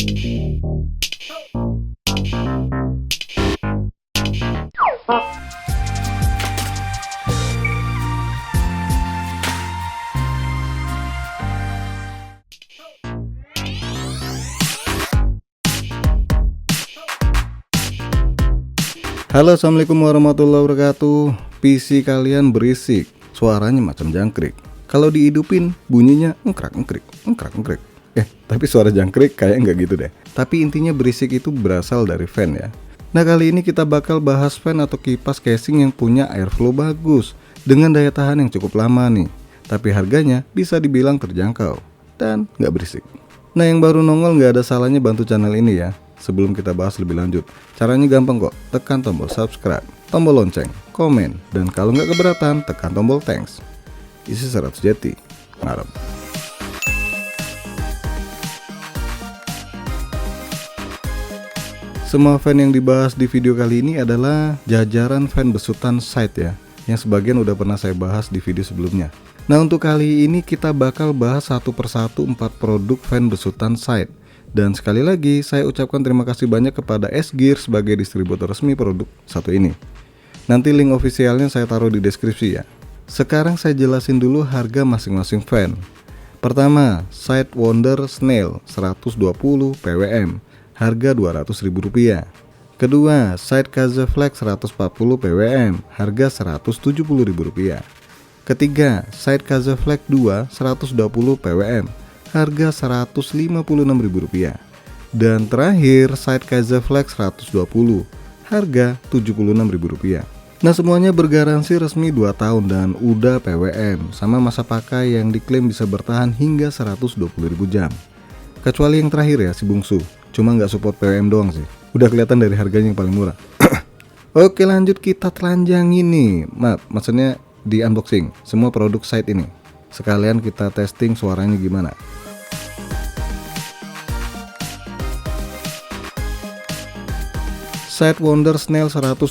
Halo, assalamualaikum warahmatullahi wabarakatuh. PC kalian berisik, suaranya macam jangkrik. Kalau dihidupin bunyinya engkrak. Tapi suara jangkrik kayak nggak gitu deh. Tapi intinya berisik itu berasal dari fan ya. Nah, kali ini kita bakal bahas fan atau kipas casing yang punya airflow bagus dengan daya tahan yang cukup lama nih. Tapi harganya bisa dibilang terjangkau dan nggak berisik. Nah, yang baru nongol nggak ada salahnya bantu channel ini ya. Sebelum kita bahas lebih lanjut, caranya gampang kok. Tekan tombol subscribe, tombol lonceng, komen, dan kalau nggak keberatan, tekan tombol thanks. Isi 100 jeti, ngarep. Semua fan yang dibahas di video kali ini adalah jajaran fan besutan Side ya, yang sebagian udah pernah saya bahas di video sebelumnya. Nah, untuk kali ini kita bakal bahas satu persatu 4 produk fan besutan Side. Dan sekali lagi saya ucapkan terima kasih banyak kepada S-Gear sebagai distributor resmi produk satu ini. Nanti link ofisialnya saya taruh di deskripsi ya. Sekarang saya jelasin dulu harga masing-masing fan. Pertama, Sidewonder Snail 120 PWM, harga Rp200.000. Kedua, Sidekaze Flex 140 PWM, harga Rp170.000. Ketiga, Sidekaze Flex 2 120 PWM, harga Rp156.000. Dan terakhir, Sidekaze Flex 120, harga Rp76.000. Nah, semuanya bergaransi resmi 2 tahun dan udah PWM, sama masa pakai yang diklaim bisa bertahan hingga 120.000 jam. Kecuali yang terakhir ya, si bungsu, cuma nggak support PWM doang sih. Udah kelihatan dari harganya yang paling murah. Oke, lanjut kita telanjangin nih. Maksudnya di unboxing semua produk Side ini. Sekalian kita testing suaranya gimana. Sidewonder Snail 120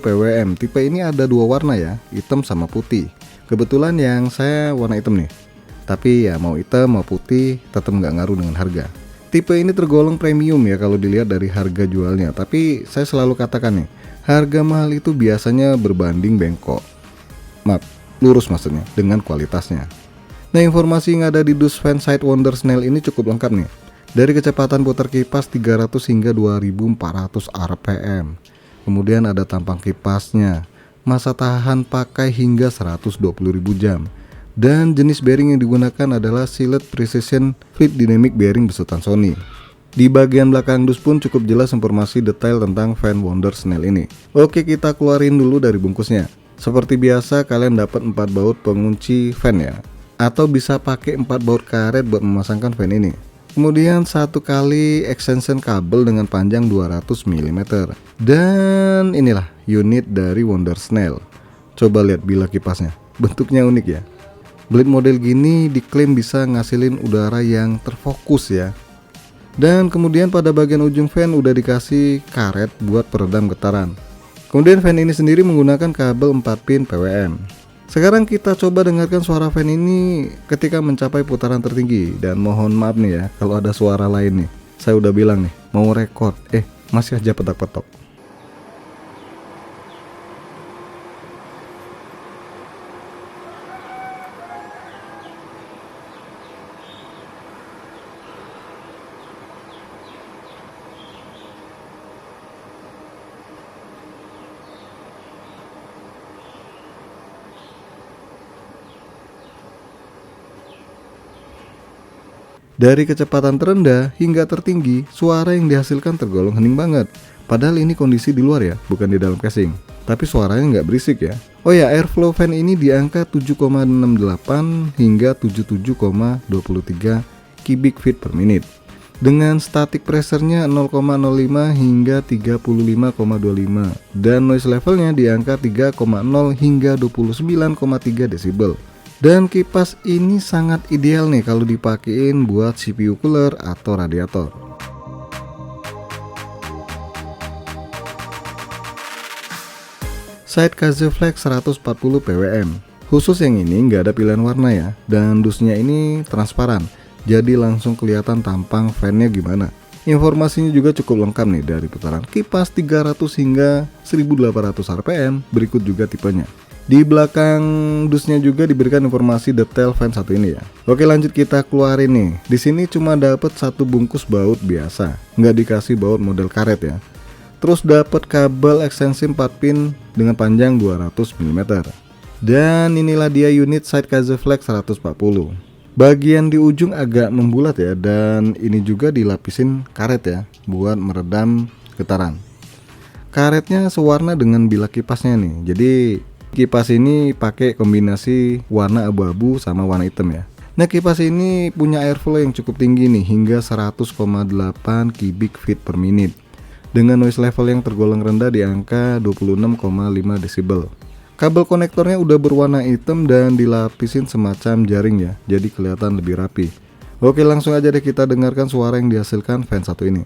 PWM. Tipe ini ada 2 warna ya, hitam sama putih. Kebetulan yang saya warna hitam nih. Tapi ya mau hitam mau putih tetap nggak ngaruh dengan harga. Tipe ini tergolong premium ya kalau dilihat dari harga jualnya. Tapi saya selalu katakan nih, harga mahal itu biasanya berbanding bengkok. Lurus maksudnya dengan kualitasnya. Nah, informasi yang ada di dus fan Sidewonder Snail ini cukup lengkap nih. Dari kecepatan putar kipas 300 hingga 2400 rpm. Kemudian ada tampang kipasnya, masa tahan pakai hingga 120.000 jam. Dan jenis bearing yang digunakan adalah Silet Precision Fleet Dynamic Bearing besutan Sony. Di bagian belakang dus pun cukup jelas informasi detail tentang fan Wonder Snail ini. Oke, kita keluarin dulu dari bungkusnya. Seperti biasa kalian dapat 4 baut pengunci fan ya, atau bisa pakai 4 baut karet buat memasangkan fan ini. Kemudian 1 kali extension kabel dengan panjang 200 mm. Dan inilah unit dari Wonder Snail. Coba lihat bilah kipasnya, bentuknya unik ya. Blade model gini diklaim bisa ngasilin udara yang terfokus ya. Dan kemudian pada bagian ujung fan udah dikasih karet buat peredam getaran. Kemudian fan ini sendiri menggunakan kabel 4 pin PWM. Sekarang kita coba dengarkan suara fan ini ketika mencapai putaran tertinggi. Dan mohon maaf nih ya kalau ada suara lain nih. Saya udah bilang nih mau record, masih aja petak-petok. Dari kecepatan terendah hingga tertinggi, suara yang dihasilkan tergolong hening banget. Padahal ini kondisi di luar ya, bukan di dalam casing. Tapi suaranya nggak berisik ya. Oh ya, airflow fan ini di angka 7,68 hingga 77,23 cubic feet per minute. Dengan static pressure-nya 0,05 hingga 35,25 dan noise levelnya di angka 3,0 hingga 29,3 desibel. Dan kipas ini sangat ideal nih kalau dipakein buat CPU cooler atau radiator. Sidekaze Flex 140 PWM. Khusus yang ini nggak ada pilihan warna ya, dan dusnya ini transparan, jadi langsung kelihatan tampang fannya gimana. Informasinya juga cukup lengkap nih, dari putaran kipas 300 hingga 1800 rpm, berikut juga tipenya. Di belakang dusnya juga diberikan informasi detail fan satu ini ya. Oke, lanjut kita keluarin nih. Di sini cuma dapat satu bungkus baut biasa, nggak dikasih baut model karet ya. Terus dapat kabel ekstensi 4 pin dengan panjang 200 mm. Dan inilah dia unit side Kazeflex 140. Bagian di ujung agak membulat ya, dan ini juga dilapisin karet ya buat meredam getaran. Karetnya sewarna dengan bilah kipasnya nih. Jadi kipas ini pakai kombinasi warna abu-abu sama warna hitam ya. Nah, kipas ini punya airflow yang cukup tinggi nih, hingga 100,8 cubic feet per minute, dengan noise level yang tergolong rendah di angka 26,5 desibel. Kabel konektornya udah berwarna hitam dan dilapisin semacam jaring ya, jadi kelihatan lebih rapi. Oke, langsung aja deh kita dengarkan suara yang dihasilkan fan satu ini.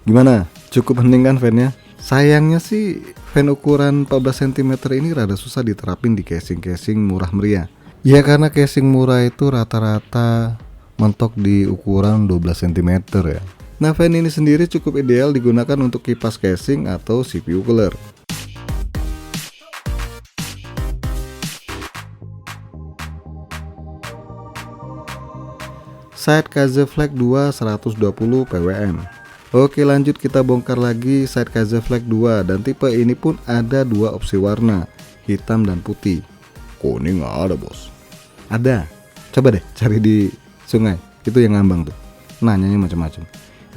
Gimana? Cukup hening kan fannya? Sayangnya sih fan ukuran 14 cm ini rada susah diterapin di casing-casing murah meriah. Ya karena casing murah itu rata-rata mentok di ukuran 12 cm ya. Nah, fan ini sendiri cukup ideal digunakan untuk kipas casing atau CPU cooler. Side Kazeflex 2 120 PWM. Oke, lanjut kita bongkar lagi side Kazeflex 2, dan tipe ini pun ada dua opsi warna, hitam dan putih. Kuning nggak ada bos. Ada, coba deh cari di sungai, itu yang ngambang tuh. Nanyanya macam-macam.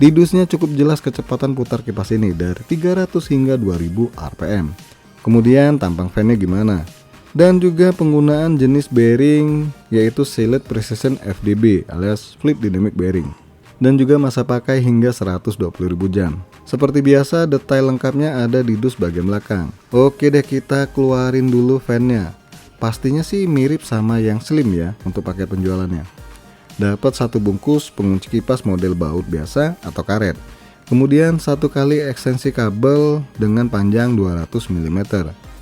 Di dusnya cukup jelas kecepatan putar kipas ini dari 300 hingga 2000 rpm. Kemudian tampang fannya gimana? Dan juga penggunaan jenis bearing yaitu Sealed Precision FDB alias Fluid Dynamic Bearing. Dan juga masa pakai hingga 120.000 jam. Seperti biasa, detail lengkapnya ada di dus bagian belakang. Oke deh, kita keluarin dulu fannya. Pastinya sih mirip sama yang slim ya untuk pakai penjualannya. Dapat satu bungkus pengunci kipas model baut biasa atau karet. Kemudian satu kali ekstensi kabel dengan panjang 200 mm.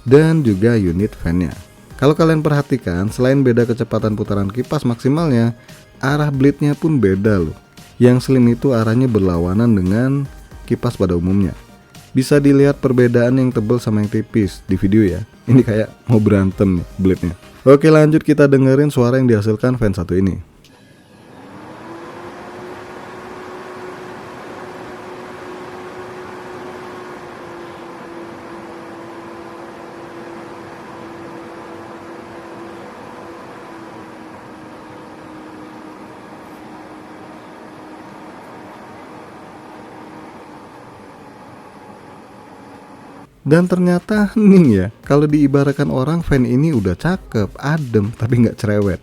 Dan juga unit fannya. Kalau kalian perhatikan, selain beda kecepatan putaran kipas maksimalnya, arah blade-nya pun beda loh. Yang slim itu arahnya berlawanan dengan kipas pada umumnya. Bisa dilihat perbedaan yang tebal sama yang tipis di video ya. Ini kayak mau berantem nih blade-nya. Oke, lanjut kita dengerin suara yang dihasilkan fan satu ini. Dan ternyata hening ya. Kalau diibaratkan orang, fan ini udah cakep, adem, tapi nggak cerewet.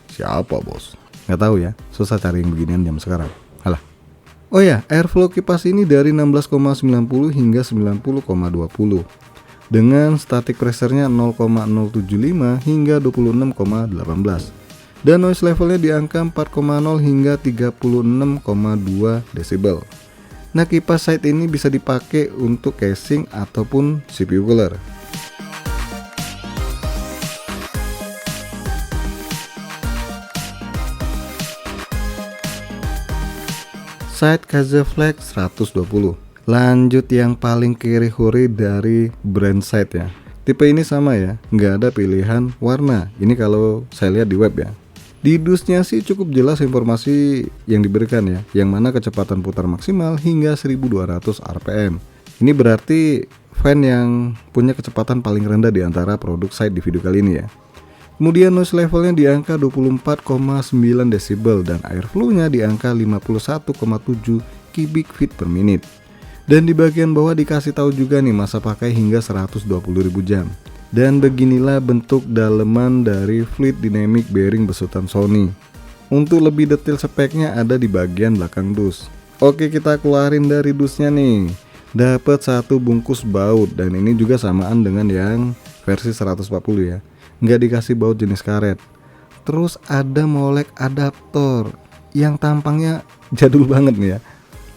Siapa bos? Nggak tahu ya, susah cari yang beginian jam sekarang. Alah. Oh ya, airflow kipas ini dari 16,90 hingga 90,20 dengan static pressure-nya 0,075 hingga 26,18 dan noise levelnya di angka 4,0 hingga 36,2 desibel. Nah, kipas side ini bisa dipakai untuk casing ataupun CPU cooler. Side Kazeflex 120. Lanjut yang paling kiri huri dari brand side ya. Tipe ini sama ya, nggak ada pilihan warna. Ini kalau saya lihat di web ya. Di dusnya sih cukup jelas informasi yang diberikan ya, yang mana kecepatan putar maksimal hingga 1200 rpm. Ini berarti fan yang punya kecepatan paling rendah di antara produk side di video kali ini ya. Kemudian noise levelnya di angka 24,9 desibel dan airflow-nya di angka 51,7 cubic feet per minute. Dan di bagian bawah dikasih tahu juga nih masa pakai hingga 120.000 jam. Dan beginilah bentuk daleman dari Fluid Dynamic Bearing besutan Sony. Untuk lebih detail speknya ada di bagian belakang dus. Oke, kita keluarin dari dusnya nih. Dapat satu bungkus baut, dan ini juga samaan dengan yang versi 140 ya. Nggak dikasih baut jenis karet. Terus ada molek adaptor yang tampangnya jadul banget nih ya.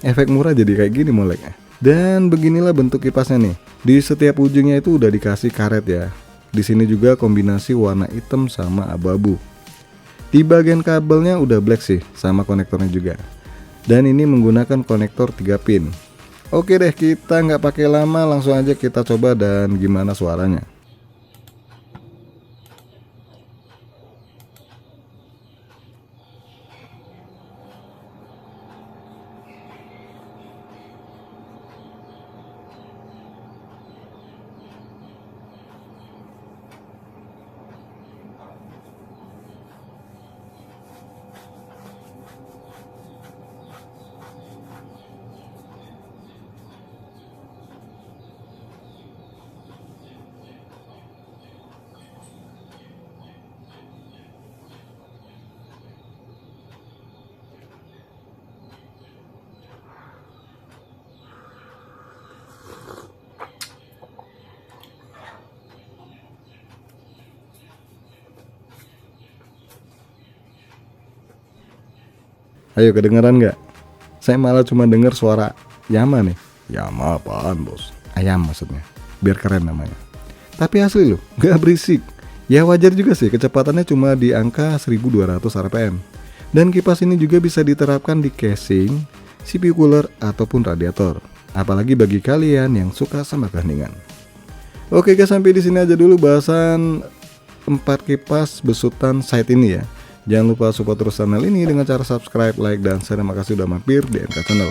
Efek murah jadi kayak gini moleknya. Dan beginilah bentuk kipasnya nih. Di setiap ujungnya itu udah dikasih karet ya. Di sini juga kombinasi warna hitam sama abu-abu. Di bagian kabelnya udah black sih, sama konektornya juga. Dan ini menggunakan konektor 3 pin. Oke deh, kita nggak pakai lama, langsung aja kita coba dan gimana suaranya. Ayo, kedengeran nggak? Saya malah cuma denger suara Yama nih. Yama apaan bos? Ayam maksudnya, biar keren namanya. Tapi asli loh, nggak berisik. Ya wajar juga sih, kecepatannya cuma di angka 1200 rpm. Dan kipas ini juga bisa diterapkan di casing, CPU cooler, ataupun radiator. Apalagi bagi kalian yang suka sama keheningan. Oke guys, sampai di sini aja dulu bahasan 4 kipas besutan site ini ya. Jangan lupa support terus channel ini dengan cara subscribe, like, dan share. Terima kasih sudah mampir di MK Channel.